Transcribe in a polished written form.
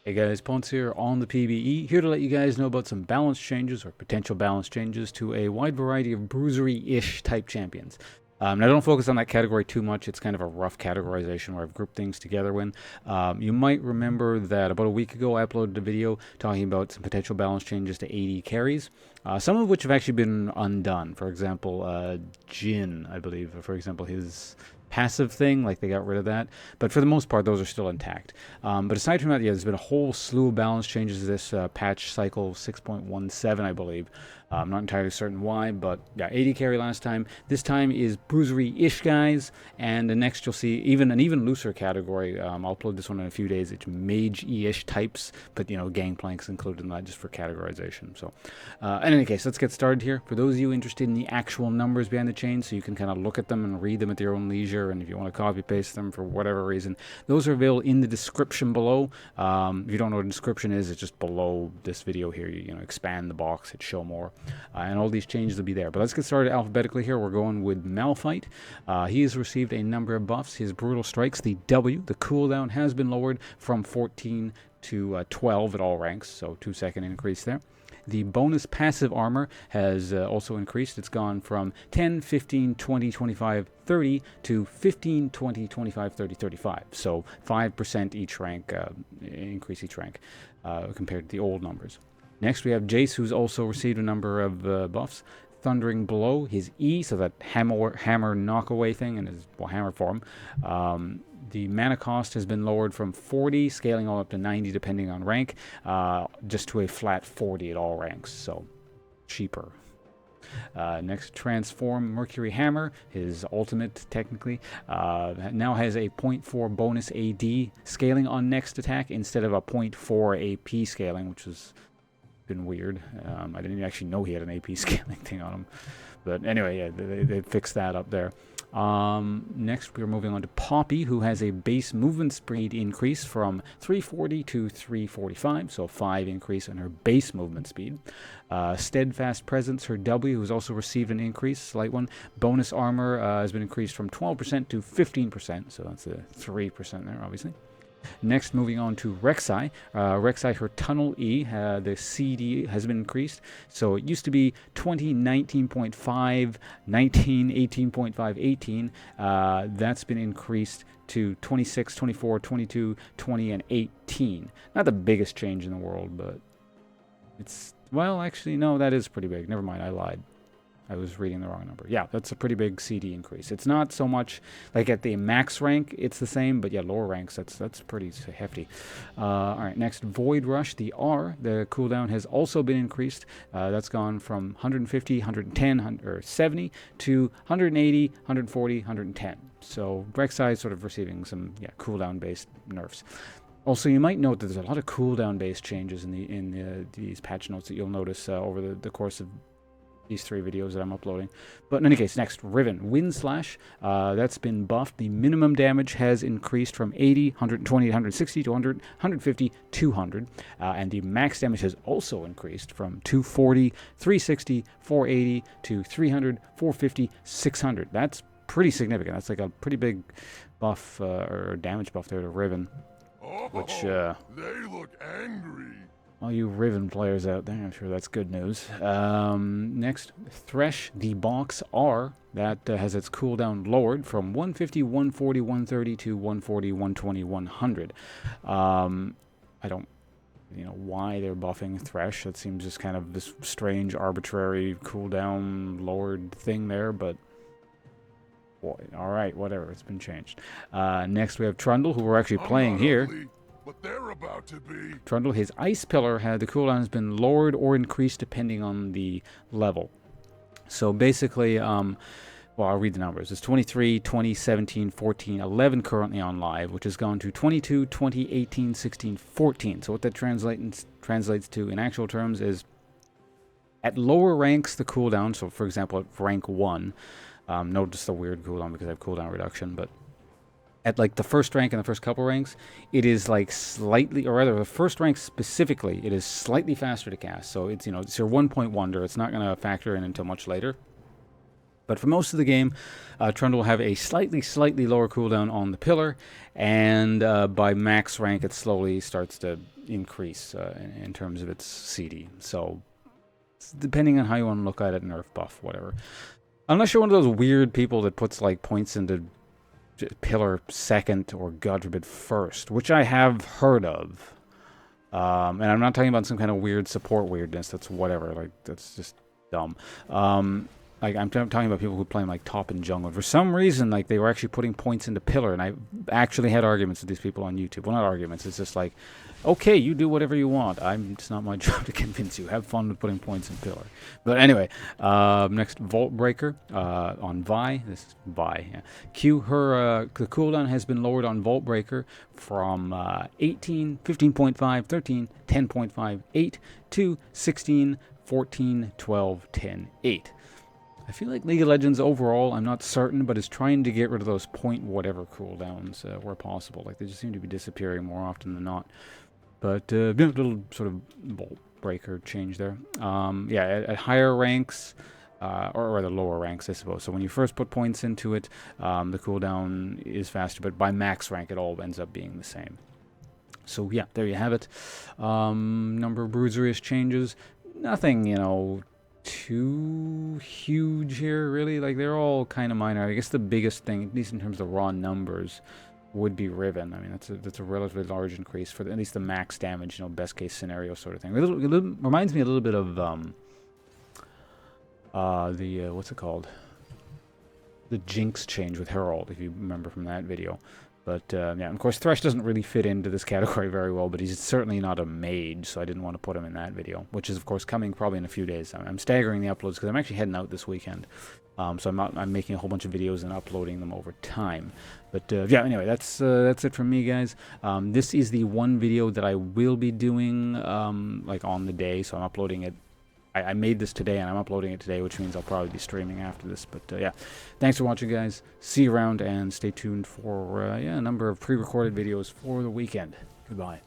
Hey guys, Ponce here on the PBE, here to let you guys know about some balance changes or potential balance changes to a wide variety of Bruiser-y-ish type champions. Now don't focus on that category too much, it's kind of a rough categorization where I've grouped things together when. You might remember that about a week ago I uploaded a video talking about some potential balance changes to AD carries, some of which have actually been undone. For example, Jin, I believe, for example, his passive thing, like they got rid of that, but for the most part those are still intact. But aside from that, yeah, there's been a whole slew of balance changes this patch cycle 6.17, I believe. I'm not entirely certain why, but yeah, 80 carry last time. This time is Bruiser-y-ish guys, and the next you'll see an even looser category. I'll upload this one in a few days. It's mage-y-ish types, but you know, gangplanks included in that just for categorization. So in any case, let's get started here. For those of you interested in the actual numbers behind the chain, so you can kind of look at them and read them at your own leisure, and if you want to copy paste them for whatever reason, those are available in the description below. If you don't know what a description is, it's just below this video here. You know, expand the box, hit show more. And all these changes will be there. But let's get started alphabetically here. We're going with Malphite. He has received a number of buffs. His brutal strikes, the W, the cooldown has been lowered from 14 to 12 at all ranks, so 2-second increase there. The bonus passive armor has also increased. It's gone from 10, 15, 20, 25, 30 to 15, 20, 25, 30, 35. So 5% each rank, increase each rank compared to the old numbers. Next, we have Jace, who's also received a number of buffs. Thundering Blow, his E, so that hammer knockaway thing in his hammer form. The mana cost has been lowered from 40, scaling all up to 90 depending on rank, just to a flat 40 at all ranks, so cheaper. Next, Transform Mercury Hammer, his ultimate technically, now has a 0.4 bonus AD scaling on next attack instead of a 0.4 AP scaling, which is been weird. I didn't even actually know he had an AP scaling thing on him. But anyway, yeah, they fixed that up there. Next, we're moving on to Papi, who has a base movement speed increase from 340 to 345, so a 5 increase in her base movement speed. Steadfast Presence, her W, who's also received an increase, slight one. Bonus armor has been increased from 12% to 15%, so that's a 3% there, obviously. Next, moving on to Rek'Sai. Rek'Sai, her Tunnel E, the CD has been increased. So it used to be 20, 19.5, 19, 18.5, 18. That's been increased to 26, 24, 22, 20, and 18. Not the biggest change in the world, but it's, well, actually, no, that is pretty big. Never mind, I lied. I was reading the wrong number. Yeah, that's a pretty big CD increase. It's not so much like at the max rank, it's the same, but yeah, lower ranks, that's pretty hefty. All right, next, Void Rush, the R, the cooldown has also been increased. That's gone from 150, 110, or 70 to 180, 140, 110. So Rek'Sai is sort of receiving some cooldown-based nerfs. Also, you might note that there's a lot of cooldown-based changes in these patch notes that you'll notice over the course of these 3 videos that I'm uploading. But in any case, next, Riven. Wind Slash, that's been buffed. The minimum damage has increased from 80, 120, 160 to 100, 150, 200. And the max damage has also increased from 240, 360, 480 to 300, 450, 600. That's pretty significant. That's like a pretty big buff or damage buff there to Riven. Which, they look angry. All you Riven players out there, I'm sure that's good news. Next, Thresh, the box R, that has its cooldown lowered from 150, 140, 130 to 140, 120, 100. I don't know why they're buffing Thresh. That seems just kind of this strange, arbitrary cooldown lowered thing there, but boy, all right, whatever, it's been changed. Next, we have Trundle, who we're actually playing here. Ugly, but they're about to be. Trundle, his Ice Pillar, the cooldown has been lowered or increased depending on the level. So basically, well, I'll read the numbers. It's 23, 20, 17, 14, 11 currently on live, which has gone to 22, 20, 18, 16, 14. So what that translates to in actual terms is at lower ranks, the cooldown, so for example, at rank 1, notice the weird cooldown because I have cooldown reduction, but at like the first rank and the first couple ranks, it is like slightly, or rather the first rank specifically, it is slightly faster to cast. So it's, it's your 1 point wonder. It's not going to factor in until much later. But for most of the game, Trundle will have a slightly lower cooldown on the pillar, and by max rank it slowly starts to increase in terms of its CD. So depending on how you want to look at it, nerf buff, whatever. Unless you're one of those weird people that puts like points into pillar second or God forbid first, which I have heard of. And I'm not talking about some kind of weird support weirdness. That's whatever. Like, that's just dumb. Like, I'm talking about people who play like top and jungle. For some reason, like, they were actually putting points into pillar, and I actually had arguments with these people on YouTube. Well, not arguments. It's just like, okay, you do whatever you want. It's not my job to convince you. Have fun with putting points in pillar. But anyway, next, Vault Breaker on Vi. This is Vi. Yeah. The cooldown has been lowered on Vault Breaker from 18, 15.5, 13, 10.5, 8 to 16, 14, 12, 10, 8. I feel like League of Legends overall, I'm not certain, but is trying to get rid of those point whatever cooldowns where possible. Like, they just seem to be disappearing more often than not. But yeah, little sort of Vault Breaker change there. Yeah, at higher ranks, or rather lower ranks, I suppose. So when you first put points into it, the cooldown is faster, but by max rank, it all ends up being the same. So yeah, there you have it. Number of Bruiser-y-ish changes. Nothing, you know, too huge here, really. Like, they're all kind of minor. I guess the biggest thing, at least in terms of raw numbers, would be Riven. I mean, that's a relatively large increase for at least the max damage, you know, best case scenario sort of thing. It reminds me a little bit of what's it called? The Jinx change with Herald, if you remember from that video. But yeah, of course, Thresh doesn't really fit into this category very well, but he's certainly not a mage, so I didn't want to put him in that video, which is, of course, coming probably in a few days. I'm staggering the uploads because I'm actually heading out this weekend. So I'm making a whole bunch of videos and uploading them over time. But yeah, anyway, that's it from me, guys. This is the one video that I will be doing like on the day, so I'm uploading it. I made this today, and I'm uploading it today, which means I'll probably be streaming after this. But yeah, thanks for watching, guys. See you around, and stay tuned for yeah, a number of pre-recorded videos for the weekend. Goodbye.